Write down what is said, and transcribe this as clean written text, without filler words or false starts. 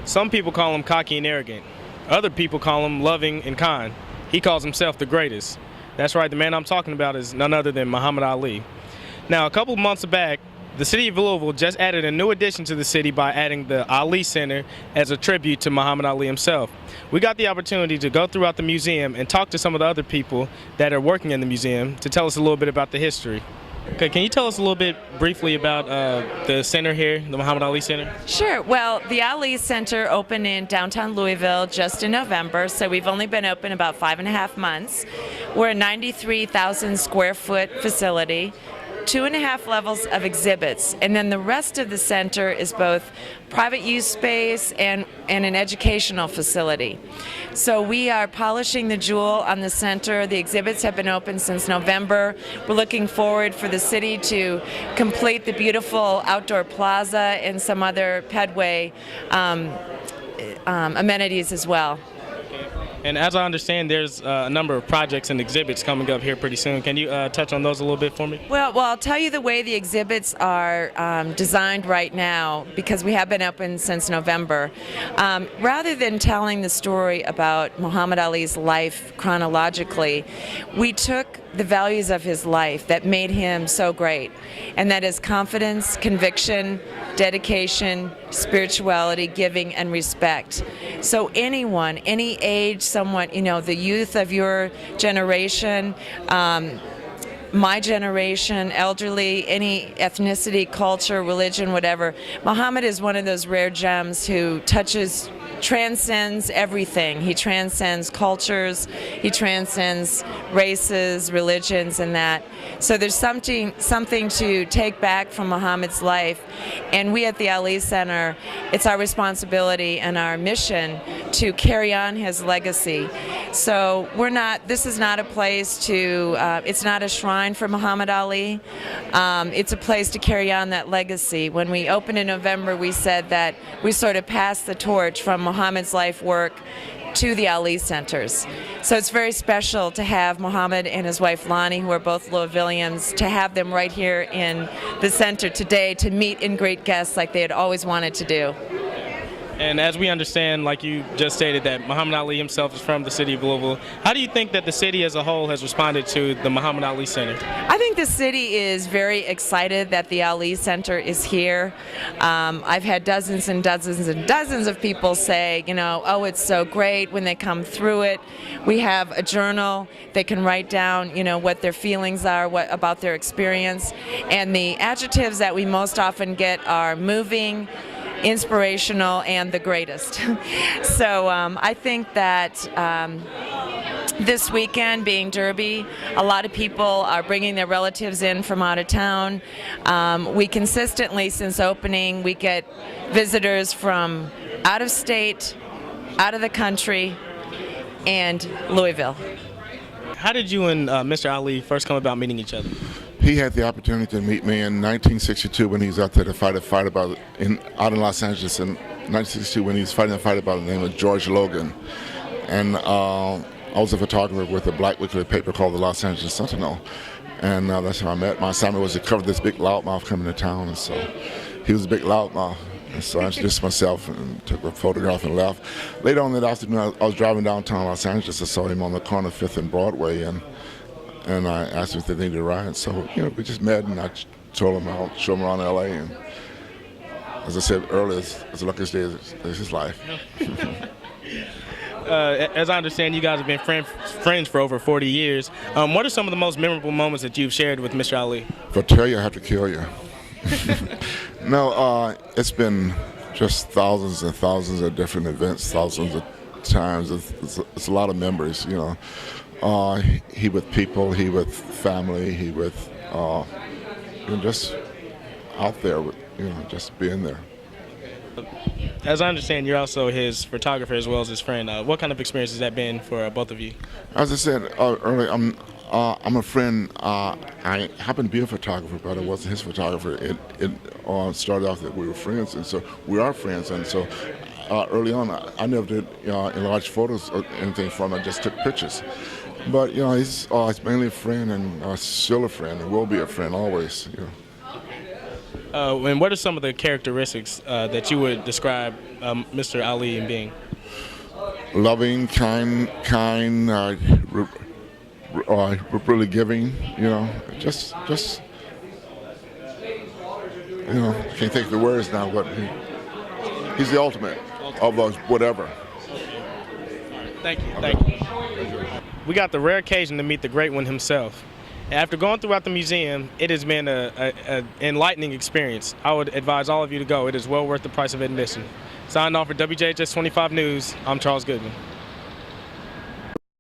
Some people call him cocky and arrogant. Other people call him loving and kind. He calls himself the greatest. That's right, the man I'm talking about is none other than Muhammad Ali. Now, a couple months back, the city of Louisville just added a new addition to the city by adding the Ali Center as a tribute to Muhammad Ali himself. We got the opportunity to go throughout the museum and talk to some of the other people that are working in the museum to tell us a little bit about the history. Okay, can you tell us a little bit briefly about the center here, the Muhammad Ali Center? Sure. Well, the Ali Center opened in downtown Louisville just in November, so we've only been open about 5.5 months. We're a 93,000 square foot facility, 2.5 levels of exhibits, and then the rest of the center is both private use space and an educational facility. So we are polishing the jewel on the center. The exhibits have been open since November. We're looking forward for the city to complete the beautiful outdoor plaza and some other pedway amenities as well. And as I understand, there's a number of projects and exhibits coming up here pretty soon. Can you touch on those a little bit for me? Well, I'll tell you the way the exhibits are designed right now, because we have been open since November. Rather than telling the story about Muhammad Ali's life chronologically, we took the values of his life that made him so great, and that is confidence, conviction, dedication, spirituality, giving, and respect. So anyone, any age, someone, the youth of your generation, my generation, elderly, any ethnicity, culture, religion, whatever, Muhammad is one of those rare gems who transcends everything. He transcends cultures, he transcends races, religions, and that. So there's something to take back from Muhammad's life, and we at the Ali Center, it's our responsibility and our mission to carry on his legacy. So this is not a place it's not a shrine for Muhammad Ali. It's a place to carry on that legacy. When we opened in November, we said that we sort of passed the torch from Muhammad's life work to the Ali Centers. So it's very special to have Muhammad and his wife Lonnie, who are both Louisvillians, to have them right here in the center today to meet and greet guests like they had always wanted to do. And as we understand, like you just stated, that Muhammad Ali himself is from the city of Louisville. How do you think that the city as a whole has responded to the Muhammad Ali Center? I think the city is very excited that the Ali Center is here. I've had dozens and dozens and dozens of people say, oh, it's so great when they come through it. We have a journal. They can write down, what their feelings are, about their experience. And the adjectives that we most often get are moving, inspirational, and the greatest. So I think that this weekend, being Derby, a lot of people are bringing their relatives in from out of town. We consistently, since opening, we get visitors from out of state, out of the country, and Louisville. How did you and Mr. Ali first come about meeting each other? He had the opportunity to meet me in 1962 when he was out there to fight a fight out in Los Angeles in 1962 when he was fighting a fight about the name of George Logan. And I was a photographer with a black weekly paper called the Los Angeles Sentinel. And that's how I met. My assignment was to cover this big loudmouth coming to town. And so he was a big loudmouth. And so I introduced myself and took a photograph and left. Later on that afternoon, I was driving downtown Los Angeles. I saw him on the corner of 5th and Broadway. And I asked him if they needed a ride. So, we just met, and I told him I'll show him around L.A. And as I said earlier, it's the luckiest day of his life. As I understand, you guys have been friends for over 40 years. What are some of the most memorable moments that you've shared with Mr. Ali? If I tell you, I have to kill you. No, it's been just thousands and thousands of different events, thousands of times. It's a lot of memories, He with people, he with family, he with just out there, just being there. As I understand, you're also his photographer as well as his friend. What kind of experience has that been for both of you? As I said earlier, I'm a friend. I happen to be a photographer, but I wasn't his photographer. It started off that we were friends, and so we are friends. And so early on, I never did enlarge photos or anything from him. I just took pictures. But he's mainly a friend, and still a friend, and will be a friend always. And what are some of the characteristics that you would describe Mr. Ali in being? Loving, kind, really giving. You know, just you know, can't think of the words now, but he's the ultimate of us, whatever. Thank you. Thank you. We got the rare occasion to meet the great one himself. After going throughout the museum, it has been an enlightening experience. I would advise all of you to go. It is well worth the price of admission. Signing off for WJHS 25 News, I'm Charles Goodman.